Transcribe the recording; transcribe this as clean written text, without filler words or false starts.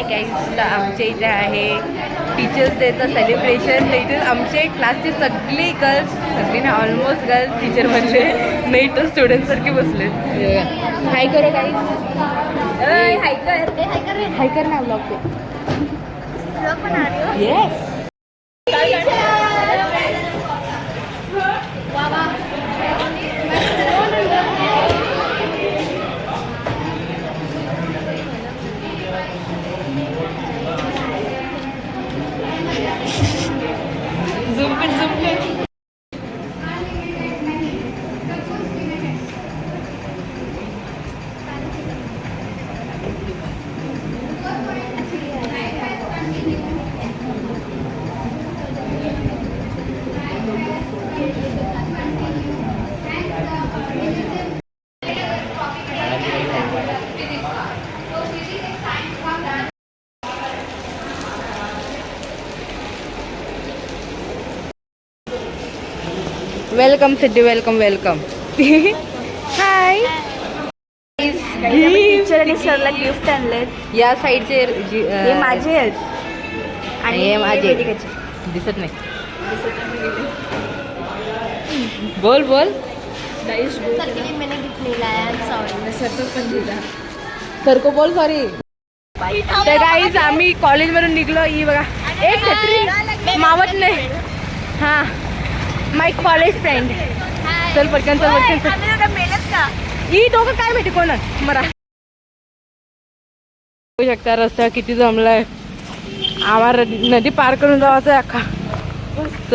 Guys, आमच्या इथे आहे टीचर्स डेचं सेलिब्रेशन. तर इथे आमचे क्लासचे सगळे गर्ल्स, सगळे ना ऑलमोस्ट गर्ल्स टीचर बनले, नाही तर स्टुडंटसारखे बसले. हाय करो गाईज, हाय कर ना ब्लॉग पे. येस. वेलकम सिद्धी, वेलकम वेलकम. हाय. टीचरने सरला गिफ्ट आणले. या साईडचे हे माझे आहेत आणि हे माझे दिसत नाही. बोल बोल. सर को बोल सॉरी. तर गाईज आम्ही कॉलेजमधून निघलो. ही बघा एक छत्री मावत नाही. हा माय कॉलेज फ्रेंड. चल पटकन चल पटकन. मेलत का ही दोघं काय माहिती कोण मरा. बघू शकता रस्ता किती जमलाय. आम्हाला नदी पार करून जावाचं अख्खा मस्त.